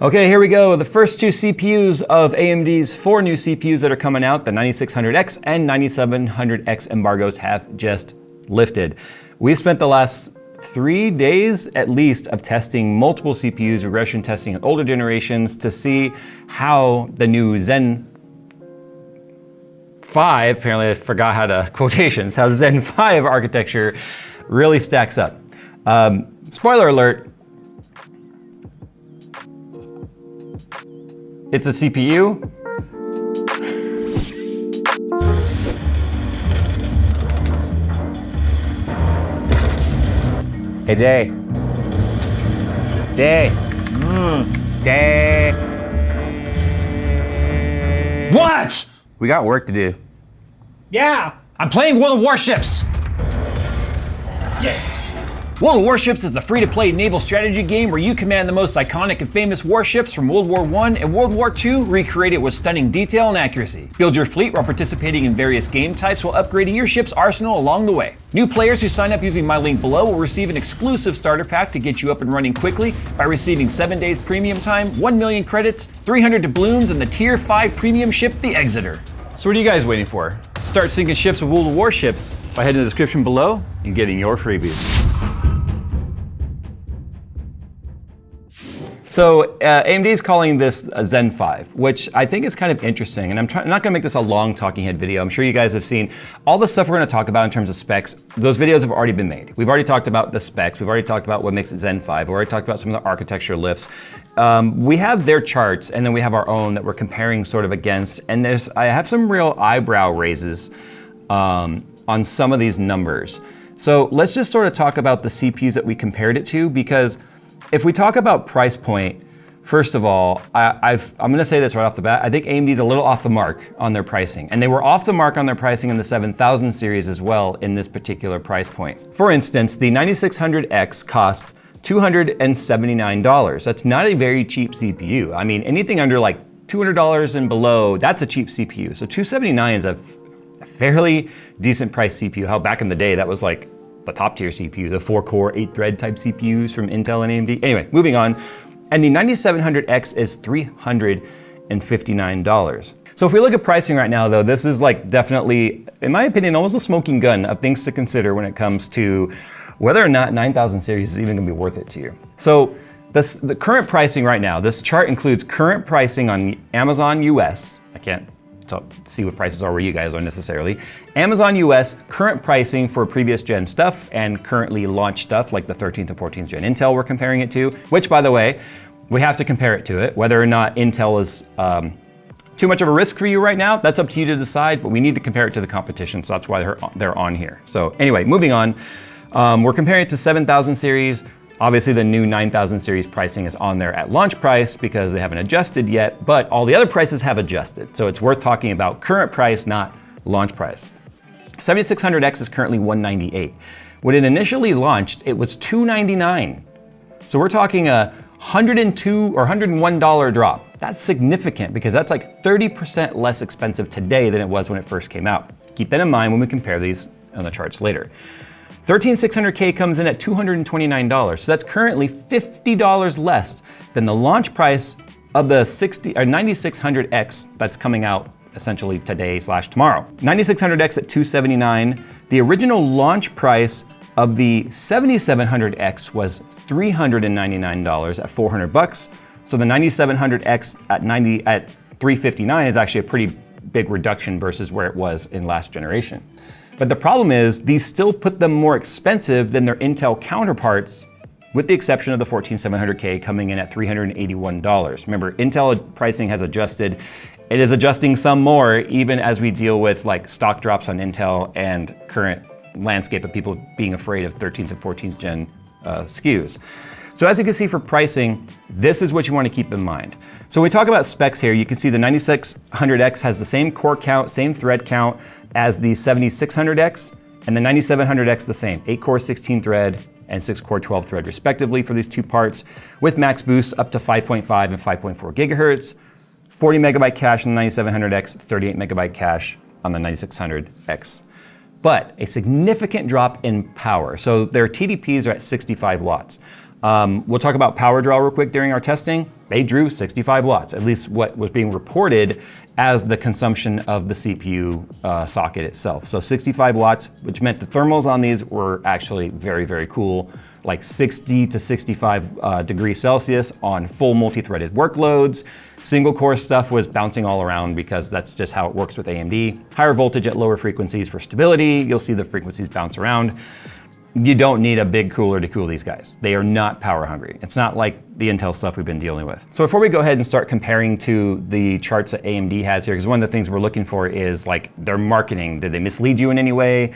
Okay, here we go. The first two CPUs of AMD's 4 new CPUs that are coming out, the 9600X and 9700X embargoes have just lifted. We've spent the last 3 days at least of testing multiple CPUs, regression testing on older generations to see how the new Zen 5, apparently I forgot how to quotations, how Zen 5 architecture really stacks up. Spoiler alert, it's a CPU. Hey, Jay. Jay. What? We got work to do. Yeah, I'm playing World of Warships. Yeah. World of Warships is the free-to-play naval strategy game where you command the most iconic and famous warships from World War I and World War II, recreated with stunning detail and accuracy. Build your fleet while participating in various game types while upgrading your ship's arsenal along the way. New players who sign up using my link below will receive an exclusive starter pack to get you up and running quickly by receiving 7 days premium time, 1 million credits, 300 doubloons, and the Tier 5 premium ship, the Exeter. So what are you guys waiting for? Start sinking ships with World of Warships by heading to the description below and getting your freebies. So AMD is calling this a Zen 5, which I think is kind of interesting. And I'm not gonna make this a long talking head video. I'm sure you guys have seen all the stuff we're gonna talk about in terms of specs. Those videos have already been made. We've already talked about the specs. We've already talked about what makes it Zen 5. We've already talked about some of the architecture lifts. We have their charts and then we have our own that we're comparing sort of against. And I have some real eyebrow raises on some of these numbers. So let's just sort of talk about the CPUs that we compared it to, because if we talk about price point, first of all, I'm gonna say this right off the bat, I think AMD's a little off the mark on their pricing. And they were off the mark on their pricing in the 7000 series as well in this particular price point. For instance, the 9600X cost $279. That's not a very cheap CPU. I mean, anything under like $200 and below, that's a cheap CPU. So $279 is a fairly decent price CPU. How back in the day, that was like the top tier CPU, the 4-core, 8-thread type CPUs from Intel and AMD. Anyway, moving on. And the 9700X is $359. So if we look at pricing right now though, this is like definitely, in my opinion, almost a smoking gun of things to consider when it comes to whether or not 9000 series is even gonna be worth it to you. So the current pricing right now, this chart includes current pricing on Amazon US. I can't see what prices are where you guys are necessarily. Amazon US, current pricing for previous gen stuff and currently launched stuff like the 13th and 14th gen Intel we're comparing it to, which by the way, we have to compare it to it. Whether or not Intel is too much of a risk for you right now, that's up to you to decide, but we need to compare it to the competition, so that's why they're on here. So anyway, moving on, we're comparing it to 7000 series. Obviously the new 9000 series pricing is on there at launch price because they haven't adjusted yet, but all the other prices have adjusted. So it's worth talking about current price, not launch price. 7600X is currently $198. When it initially launched, it was $299. So we're talking a $102 or $101 drop. That's significant because that's like 30% less expensive today than it was when it first came out. Keep that in mind when we compare these on the charts later. 13600K comes in at $229, so that's currently $50 less than the launch price of the 9600X that's coming out essentially today / tomorrow. 9600X at $279. The original launch price of the 7700X was $399 at $400. So the 9700X at $359 is actually a pretty big reduction versus where it was in last generation. But the problem is these still put them more expensive than their Intel counterparts, with the exception of the 14700K coming in at $381. Remember, Intel pricing has adjusted. It is adjusting some more even as we deal with like stock drops on Intel and current landscape of people being afraid of 13th and 14th gen SKUs. So as you can see for pricing, this is what you want to keep in mind. So when we talk about specs here, you can see the 9600X has the same core count, same thread count as the 7600X, and the 9700X the same, 8-core 16-thread and 6-core 12-thread respectively for these two parts, with max boost up to 5.5 and 5.4 gigahertz, 40 megabyte cache on the 9700X, 38 megabyte cache on the 9600X. But a significant drop in power. So their TDPs are at 65 watts. We'll talk about power draw real quick during our testing. They drew 65 watts, at least what was being reported as the consumption of the CPU socket itself. So 65 watts, which meant the thermals on these were actually very, very cool, like 60 to 65 degrees Celsius on full multi-threaded workloads. Single core stuff was bouncing all around because that's just how it works with AMD. Higher voltage at lower frequencies for stability. You'll see the frequencies bounce around. You don't need a big cooler to cool these guys. They are not power hungry. It's not like the Intel stuff we've been dealing with. So before we go ahead and start comparing to the charts that AMD has here, because one of the things we're looking for is like their marketing. Did they mislead you in any way?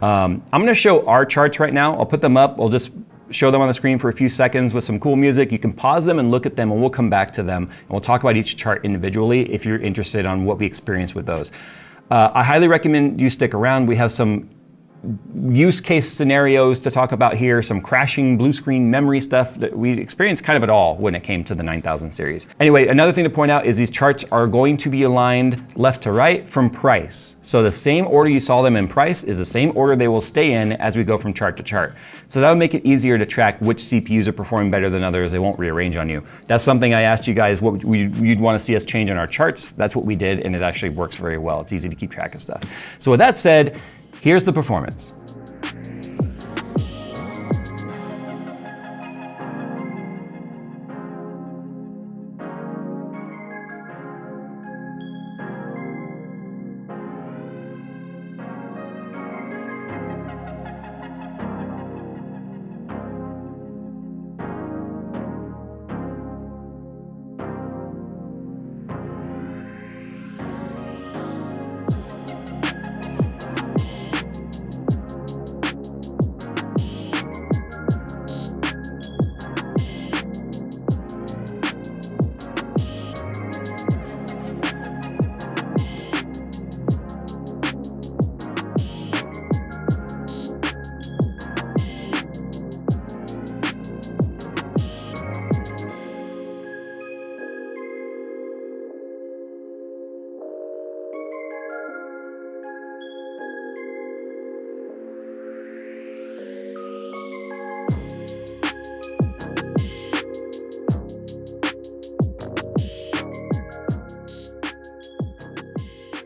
I'm gonna show our charts right now. I'll put them up. I'll just show them on the screen for a few seconds with some cool music. You can pause them and look at them and we'll come back to them and we'll talk about each chart individually if you're interested on what we experience with those. I highly recommend you stick around. We have some use case scenarios to talk about here, some crashing blue screen memory stuff that we experienced kind of it all when it came to the 9000 series. Anyway, another thing to point out is these charts are going to be aligned left to right from price. So the same order you saw them in price is the same order they will stay in as we go from chart to chart. So that'll make it easier to track which CPUs are performing better than others. They won't rearrange on you. That's something I asked you guys what you'd want to see us change on our charts. That's what we did, and it actually works very well. It's easy to keep track of stuff. So with that said, here's the performance.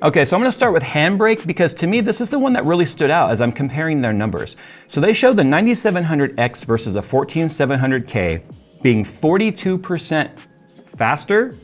Okay, so I'm gonna start with Handbrake because to me, this is the one that really stood out as I'm comparing their numbers. So they showed the 9700X versus a 14700K being 42% faster.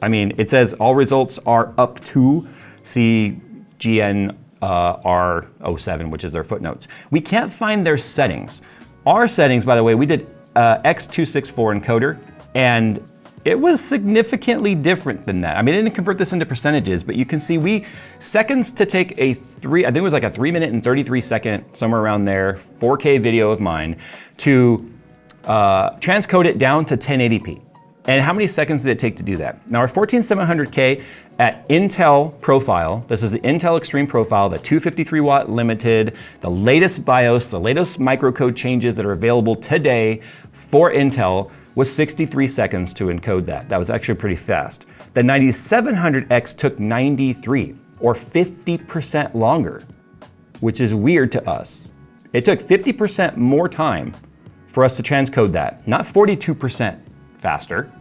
It says all results are up to CGN R07, which is their footnotes. We can't find their settings. Our settings, by the way, we did X264 encoder, and it was significantly different than that. I mean, I didn't convert this into percentages, but you can see seconds to take I think it was like a 3 minute and 33 second, somewhere around there, 4K video of mine, to transcode it down to 1080p. And how many seconds did it take to do that? Now our 14700K at Intel profile, this is the Intel Extreme profile, the 253 watt limited, the latest BIOS, the latest microcode changes that are available today for Intel, was 63 seconds to encode that. That was actually pretty fast. The 9700X took 93, or 50% longer, which is weird to us. It took 50% more time for us to transcode that, not 42% faster.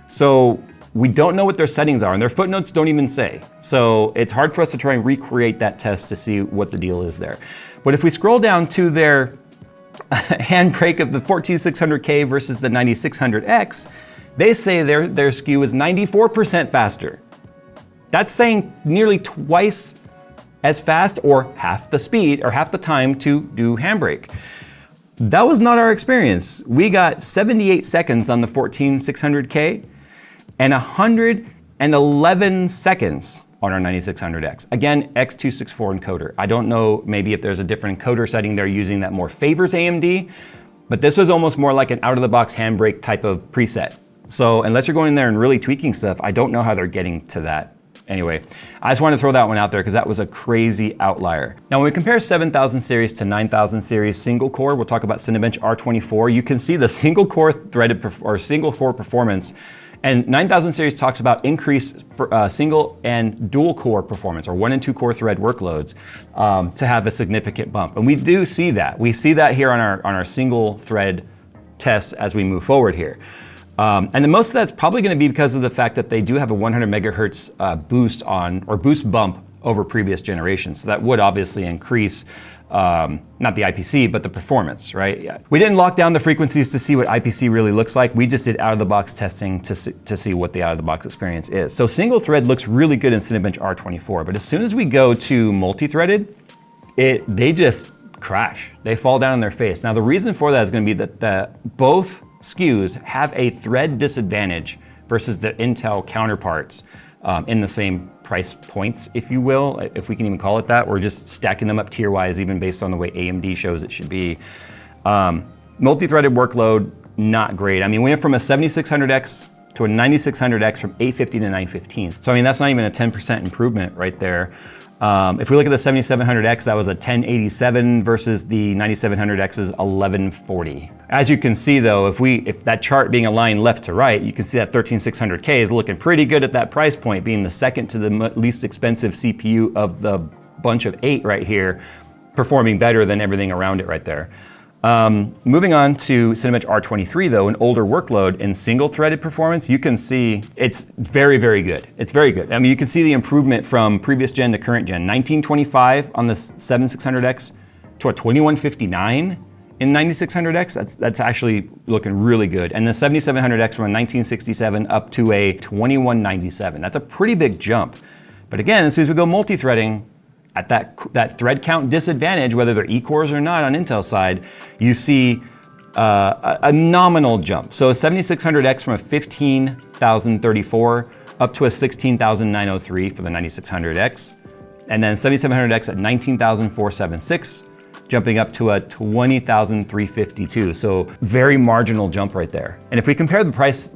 So we don't know what their settings are, and their footnotes don't even say. So it's hard for us to try and recreate that test to see what the deal is there. But if we scroll down to their Handbrake of the 14600K versus the 9600X, they say their SKU is 94% faster. That's saying nearly twice as fast or half the speed or half the time to do Handbrake. That was not our experience. We got 78 seconds on the 14600K and 111 seconds on our 9600X. Again, X264 encoder. I don't know maybe if there's a different encoder setting they're using that more favors AMD, but this was almost more like an out-of-the-box Handbrake type of preset. So unless you're going in there and really tweaking stuff, I don't know how they're getting to that. Anyway, I just wanted to throw that one out there because that was a crazy outlier. Now when we compare 7000 series to 9000 series single core, we'll talk about Cinebench R24, you can see the single core single core performance. And 9000 series talks about increased single and dual core performance, or 1 and 2 core thread workloads, to have a significant bump. And we do see that. We see that here on our single thread tests as we move forward here. And then most of that's probably going to be because of the fact that they do have a 100 megahertz boost bump over previous generations. So that would obviously increase, not the IPC, but the performance, right? Yeah. We didn't lock down the frequencies to see what IPC really looks like. We just did out-of-the-box testing to see what the out-of-the-box experience is. So single thread looks really good in Cinebench R24, but as soon as we go to multi-threaded, they just crash. They fall down on their face. Now the reason for that is going to be that both SKUs have a thread disadvantage versus the Intel counterparts in the same price points, if you will, if we can even call it that. We're just stacking them up tier-wise, even based on the way AMD shows it should be. Multi-threaded workload, not great. I mean, we went from a 7600X to a 9600X from 850 to 915. So I mean, that's not even a 10% improvement right there. If we look at the 7700X, that was a 1087 versus the 9700X's 1140. As you can see though, if that chart being aligned left to right, you can see that 13600K is looking pretty good at that price point, being the second to the least expensive CPU of the bunch of 8 right here, performing better than everything around it right there. Moving on to Cinebench R23 though, an older workload in single threaded performance, you can see it's very, very good. It's very good. I mean, you can see the improvement from previous gen to current gen. 1925 on the 7600X to a 2159 in 9600X. That's actually looking really good. And the 7700X from a 1967 up to a 2197. That's a pretty big jump. But again, as soon as we go multi-threading, at that thread count disadvantage, whether they're E-cores or not on Intel side, you see a nominal jump. So a 7600X from a 15,034 up to a 16,903 for the 9600X. And then 7700X at 19,476, jumping up to a 20,352. So very marginal jump right there. And if we compare the price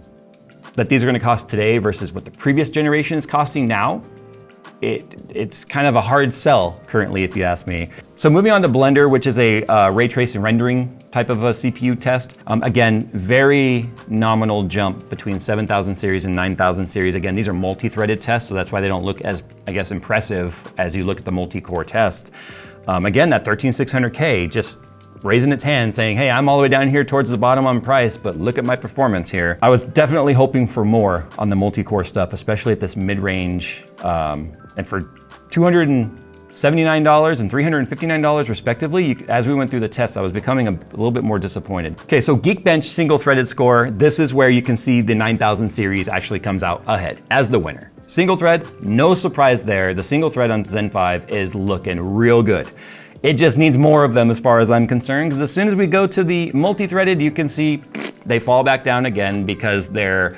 that these are gonna cost today versus what the previous generation is costing now, it's kind of a hard sell currently, if you ask me. So moving on to Blender, which is a ray tracing rendering type of a CPU test. Again, very nominal jump between 7000 series and 9000 series. Again, these are multi-threaded tests, so that's why they don't look as, I guess, impressive as you look at the multi-core test. Again, that 13600K just raising its hand saying, hey, I'm all the way down here towards the bottom on price, but look at my performance here. I was definitely hoping for more on the multi-core stuff, especially at this mid-range, and for $279 and $359 respectively, as we went through the test, I was becoming a little bit more disappointed. Okay, so Geekbench single-threaded score, this is where you can see the 9000 series actually comes out ahead as the winner. Single thread, no surprise there. The single thread on Zen 5 is looking real good. It just needs more of them as far as I'm concerned, because as soon as we go to the multi-threaded, you can see they fall back down again because they're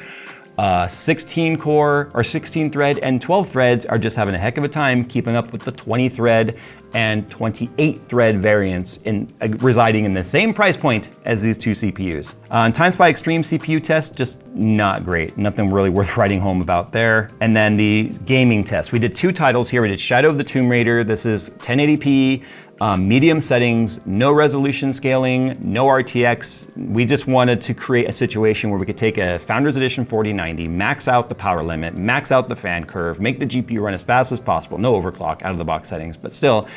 16 core or 16 thread and 12 threads are just having a heck of a time keeping up with the 20 thread and 28 thread variants residing in the same price point as these two CPUs. TimeSpy Extreme CPU test, just not great. Nothing really worth writing home about there. And then the gaming test. We did two titles here. We did Shadow of the Tomb Raider. This is 1080p, medium settings, no resolution scaling, no RTX. We just wanted to create a situation where we could take a Founders Edition 4090, max out the power limit, max out the fan curve, make the GPU run as fast as possible, no overclock, out of the box settings, but still,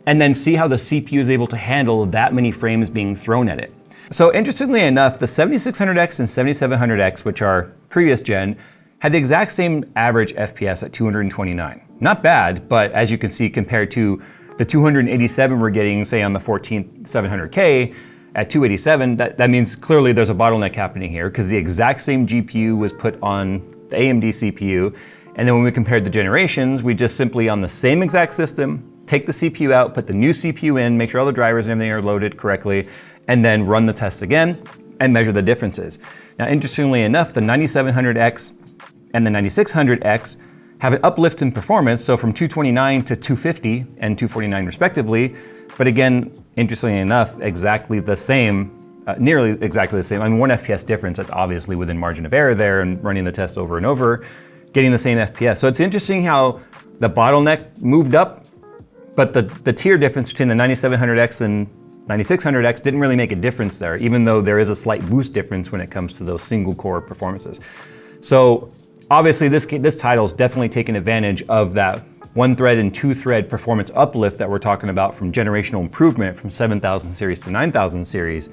and then see how the CPU is able to handle that many frames being thrown at it. So interestingly enough, the 7600X and 7700X, which are previous gen, had the exact same average FPS at 229. Not bad, but as you can see, compared to the 287 we're getting, say on the 14700K at 287, that means clearly there's a bottleneck happening here because the exact same GPU was put on the AMD CPU. And then when we compared the generations, we just simply on the same exact system, take the CPU out, put the new CPU in, make sure all the drivers and everything are loaded correctly, and then run the test again and measure the differences. Now, interestingly enough, the 9700X and the 9600X have an uplift in performance, so from 229 to 250 and 249 respectively. But again, interestingly enough, exactly the same, nearly exactly the same. I mean, 1 FPS difference, that's obviously within margin of error there, and running the test over and over, getting the same FPS. So it's interesting how the bottleneck moved up, but the tier difference between the 9700X and 9600X didn't really make a difference there, even though there is a slight boost difference when it comes to those single core performances. So obviously this title is definitely taking advantage of that 1 thread and 2 thread performance uplift that we're talking about from generational improvement from 7000 series to 9000 series.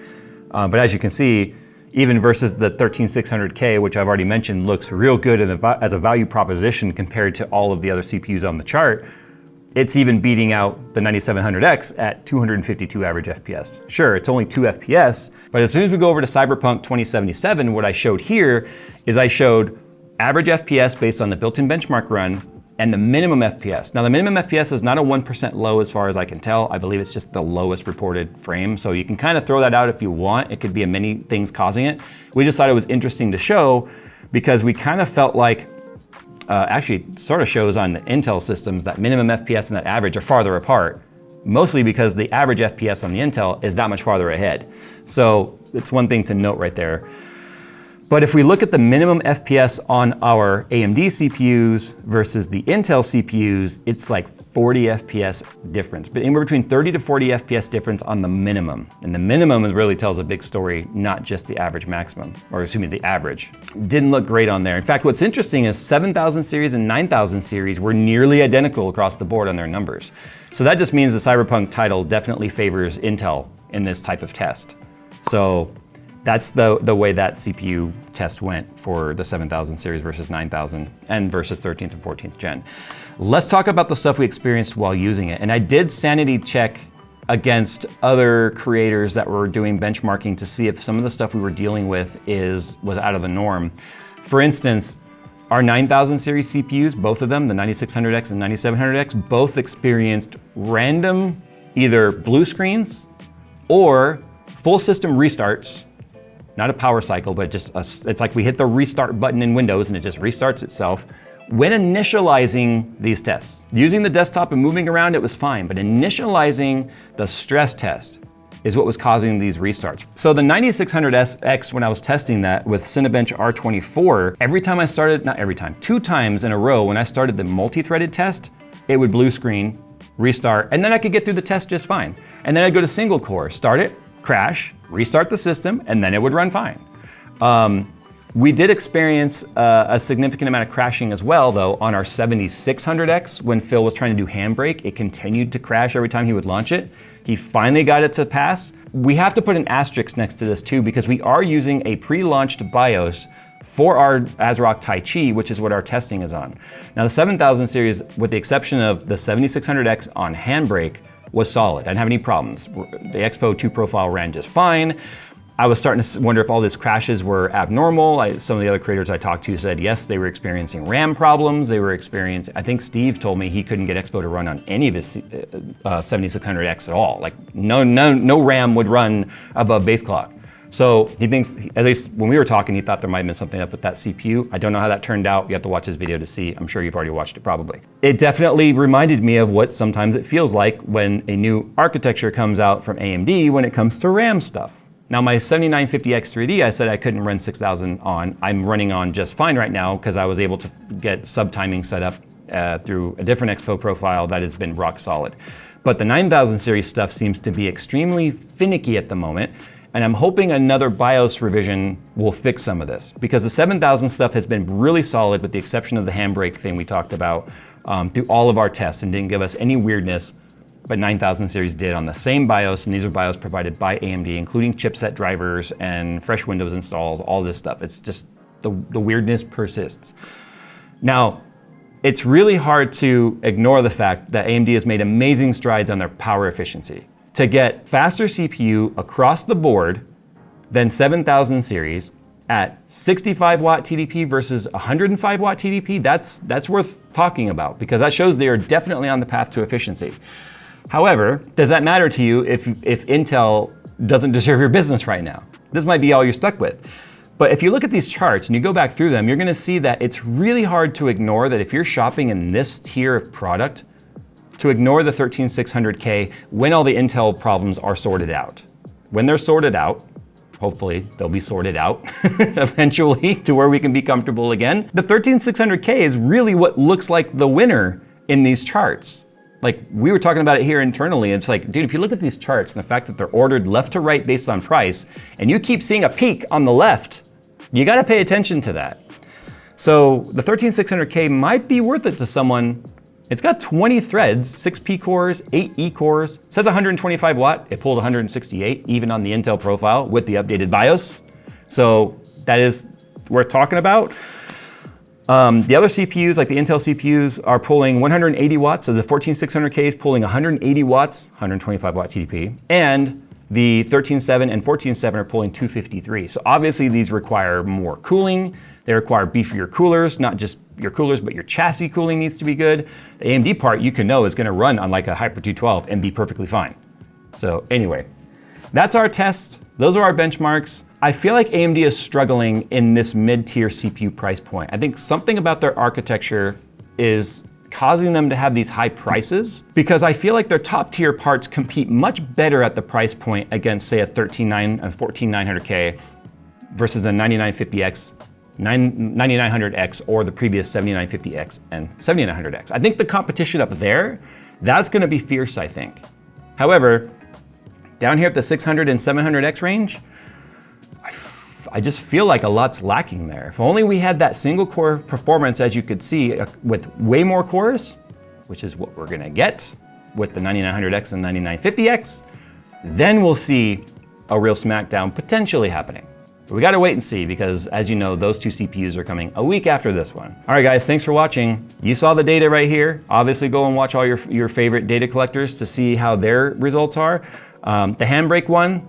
But as you can see, even versus the 13600K, which I've already mentioned, looks real good as a value proposition compared to all of the other CPUs on the chart. It's even beating out the 9700X at 252 average FPS. Sure, it's only 2 FPS, but as soon as we go over to Cyberpunk 2077, what I showed here is I showed average FPS based on the built-in benchmark run and the minimum FPS. Now the minimum FPS is not a 1% low as far as I can tell. I believe it's just the lowest reported frame. So you can kind of throw that out if you want. It could be many things causing it. We just thought it was interesting to show because we kind of felt like, actually sort of shows on the Intel systems that minimum FPS and that average are farther apart, mostly because the average FPS on the Intel is that much farther ahead. So it's one thing to note right there. But if we look at the minimum FPS on our AMD CPUs versus the Intel CPUs, it's like 40 FPS difference, but anywhere between 30 to 40 FPS difference on the minimum. And the minimum really tells a big story, not just the average maximum, or excuse me, the average. Didn't look great on there. In fact, what's interesting is 7000 series and 9000 series were nearly identical across the board on their numbers. So that just means the Cyberpunk title definitely favors Intel in this type of test. So that's the way that CPU test went for the 7000 series versus 9000 and versus 13th and 14th gen. Let's talk about the stuff we experienced while using it. And I did sanity check against other creators that were doing benchmarking to see if some of the stuff we were dealing with was out of the norm. For instance, our 9000 series CPUs, both of them, the 9600X and 9700X, both experienced random either blue screens or full system restarts. Not a power cycle, but just it's like we hit the restart button in Windows and it just restarts itself. When initializing these tests, using the desktop and moving around, it was fine, but initializing the stress test is what was causing these restarts. So the 9600X, when I was testing that with Cinebench R24, every time I started, not every time, 2 times in a row, when I started the multi-threaded test, it would blue screen, restart, and then I could get through the test just fine. And then I'd go to single core, start it, crash, restart the system, and then it would run fine. We did experience a significant amount of crashing as well, though, on our 7600X when Phil was trying to do Handbrake. It continued to crash every time he would launch it. He finally got it to pass. We have to put an asterisk next to this too, because we are using a pre-launched BIOS for our ASRock Tai Chi, which is what our testing is on. Now the 7000 series, with the exception of the 7600X on Handbrake, was solid. I didn't have any problems. The Expo 2 profile ran just fine. I was starting to wonder if all these crashes were abnormal. Some of the other creators I talked to said yes, they were experiencing RAM problems. They were experiencing, I think Steve told me he couldn't get Expo to run on any of his 7600X at all. Like no RAM would run above base clock. So he thinks, at least when we were talking, he thought there might have been something up with that CPU. I don't know how that turned out. You have to watch his video to see. I'm sure you've already watched it probably. It definitely reminded me of what sometimes it feels like when a new architecture comes out from AMD when it comes to RAM stuff. Now my 7950X3D, I said I couldn't run 6000 on. I'm running on just fine right now because I was able to get sub-timing set up through a different Expo profile that has been rock solid. But the 9000 series stuff seems to be extremely finicky at the moment. And I'm hoping another BIOS revision will fix some of this, because the 7000 stuff has been really solid with the exception of the Handbrake thing we talked about through all of our tests and didn't give us any weirdness, but 9000 series did on the same BIOS, and these are BIOS provided by AMD, including chipset drivers and fresh Windows installs, all this stuff. It's just the weirdness persists. Now, it's really hard to ignore the fact that AMD has made amazing strides on their power efficiency. To get faster CPU across the board than 7000 series at 65 watt TDP versus 105 watt TDP, that's worth talking about, because that shows they are definitely on the path to efficiency. However, does that matter to you if Intel doesn't deserve your business right now? This might be all you're stuck with. But if you look at these charts and you go back through them, you're gonna see that it's really hard to ignore that if you're shopping in this tier of product, to ignore the 13600K when all the Intel problems are sorted out. When they're sorted out, hopefully they'll be sorted out eventually to where we can be comfortable again. The 13600K is really what looks like the winner in these charts. Like we were talking about it here internally, it's like, dude, if you look at these charts and the fact that they're ordered left to right based on price, and you keep seeing a peak on the left, you gotta pay attention to that. So the 13600K might be worth it to someone It's got 20 threads, 6 P cores, 8 E cores. It says 125 watt. It pulled 168, even on the Intel profile with the updated BIOS. So that is worth talking about. The other CPUs, like the Intel CPUs, are pulling 180 watts. So the 14600K is pulling 180 watts, 125 watt TDP. And the 13.7 and 14.7 are pulling 253. So obviously these require more cooling. They require beefier coolers, not just your coolers, but your chassis cooling needs to be good. The AMD part, you can know, is gonna run on like a Hyper 212 and be perfectly fine. So anyway, that's our test. Those are our benchmarks. I feel like AMD is struggling in this mid-tier CPU price point. I think something about their architecture is causing them to have these high prices, because I feel like their top tier parts compete much better at the price point against, say, a 14900K versus a 9950X, 9900X, or the previous 7950X and 7900X. I think the competition up there, that's gonna be fierce, I think. However, down here at the 600 and 700X range, I just feel like a lot's lacking there. If only we had that single core performance, as you could see, with way more cores, which is what we're gonna get with the 9900X and 9950X, then we'll see a real smackdown potentially happening. But we gotta wait and see, because as you know, those two CPUs are coming a week after this one. All right, guys, thanks for watching. You saw the data right here. Obviously go and watch all your favorite data collectors to see how their results are. The Handbrake one,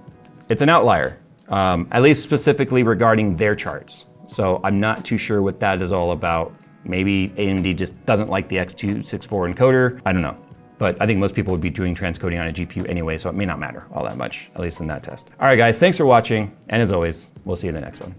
it's an outlier. At least specifically regarding their charts. So I'm not too sure what that is all about. Maybe AMD just doesn't like the X264 encoder. I don't know. But I think most people would be doing transcoding on a GPU anyway, so it may not matter all that much, at least in that test. All right, guys, thanks for watching. And as always, we'll see you in the next one.